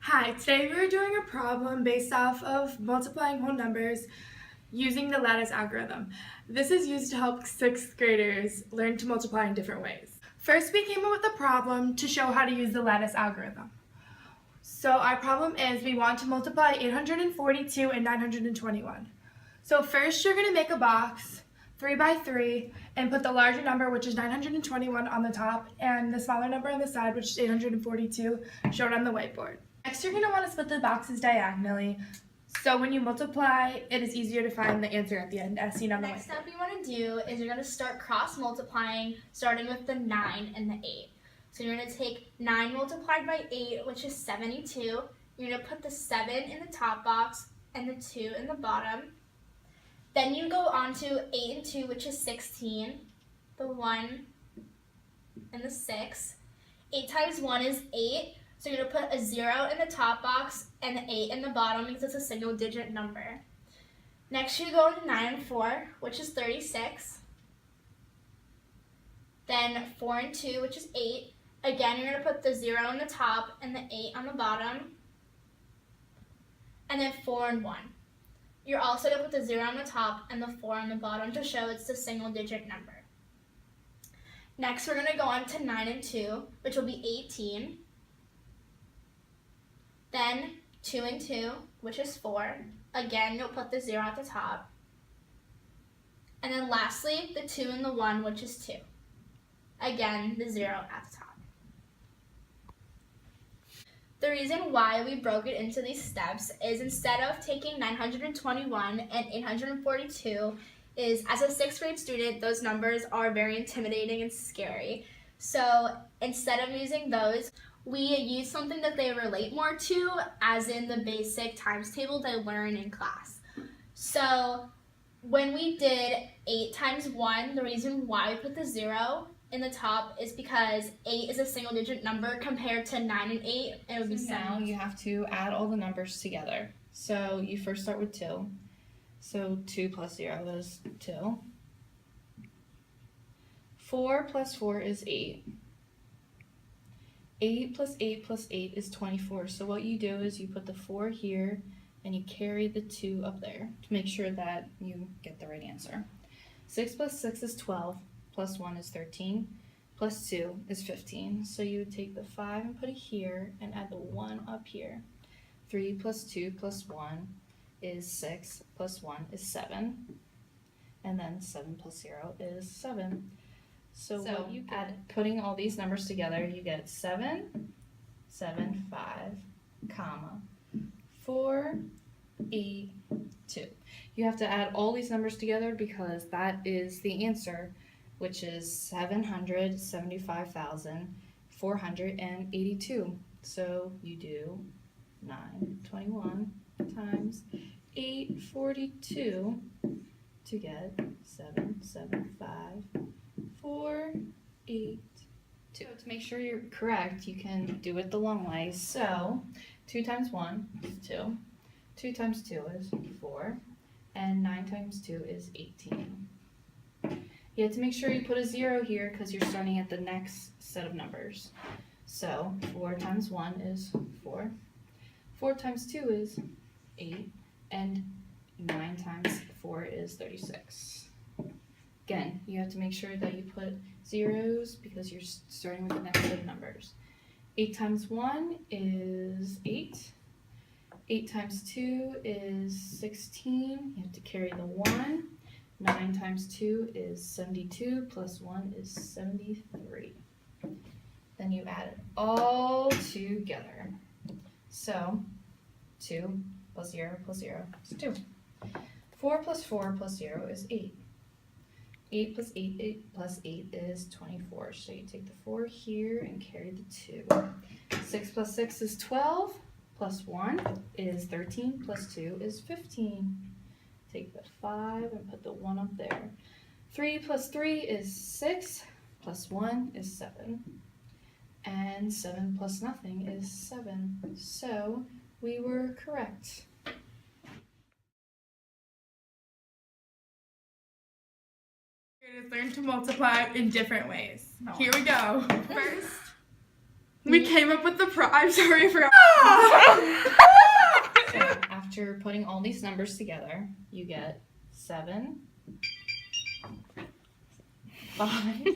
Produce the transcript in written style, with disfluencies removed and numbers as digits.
Hi, today we're doing a problem based off of multiplying whole numbers using the lattice algorithm. This is used to help 6th graders learn to multiply in different ways. First, we came up with a problem to show how to use the lattice algorithm. So our problem is we want to multiply 842 and 921. So first you're going to make a box 3 by 3 and put the larger number, which is 921, on the top and the smaller number on the side, which is 842, shown on the whiteboard. Next, you're going to want to split the boxes diagonally, so when you multiply, it is easier to find the answer at the end, as seen on the whiteboard. Next step you want to do is you're going to start cross multiplying, starting with the 9 and the 8. So you're going to take 9 multiplied by 8, which is 72. You're going to put the 7 in the top box and the 2 in the bottom. Then you go on to 8 and 2, which is 16, the 1 and the 6. 8 times 1 is 8. So you're going to put a 0 in the top box and the 8 in the bottom because it's a single digit number. Next you go to 9 and 4, which is 36. Then 4 and 2, which is 8. Again, you're going to put the 0 in the top and the 8 on the bottom. And then 4 and 1. You're also going to put the 0 on the top and the 4 on the bottom to show it's the single digit number. Next we're going to go on to 9 and 2, which will be 18. Then 2 and 2, which is 4. Again, you'll put the 0 at the top. And then lastly, the 2 and the 1, which is 2. Again, the 0 at the top. The reason why we broke it into these steps is instead of taking 921 and 842, is as a 6th grade student, those numbers are very intimidating and scary. So instead of using those, we use something that they relate more to, as in the basic times table they learn in class. So when we did 8 times 1, the reason why we put the 0 in the top is because 8 is a single digit number compared to 9 and 8. It would be So now you have to add all the numbers together. So you first start with 2. So 2 plus 0 is 2. 4 plus 4 is 8. 8 plus 8 plus 8 is 24. So what you do is you put the 4 here and you carry the 2 up there to make sure that you get the right answer. 6 plus 6 is 12, plus 1 is 13, plus 2 is 15. So you would take the 5 and put it here and add the 1 up here. 3 plus 2 plus 1 is 6, plus 1 is 7, and then 7 plus 0 is 7. So what you add, putting all these numbers together, you get 7, 7, 5, comma, 4, 8, 2. You have to add all these numbers together because that is the answer, which is 775,482. So you do 921 times 842 to get 775,482. So to make sure you're correct, you can do it the long way. So 2 times 1 is 2, 2 times 2 is 4, and 9 times 2 is 18. You have to make sure you put a 0 here because you're starting at the next set of numbers. So 4 times 1 is 4, 4 times 2 is 8, and 9 times 4 is 36. Again, you have to make sure that you put zeros because you're starting with the next set of numbers. 8 times 1 is 8. 8 times 2 is 16. You have to carry the 1. 9 times 2 is 72, plus 1 is 73. Then you add it all together. So 2 plus 0 plus 0 is 2. 4 plus 4 plus 0 is 8. 8 plus 8 plus 8 is 24. So you take the 4 here and carry the 2. 6 plus 6 is 12. Plus 1 is 13. Plus 2 is 15. Take the 5 and put the 1 up there. 3 plus 3 is 6. Plus 1 is 7. And 7 plus nothing is 7. So we were correct. Learn to multiply in different ways. Here we go. First, we came up with the I'm sorry, I forgot. after putting all these numbers together, you get 7, 5,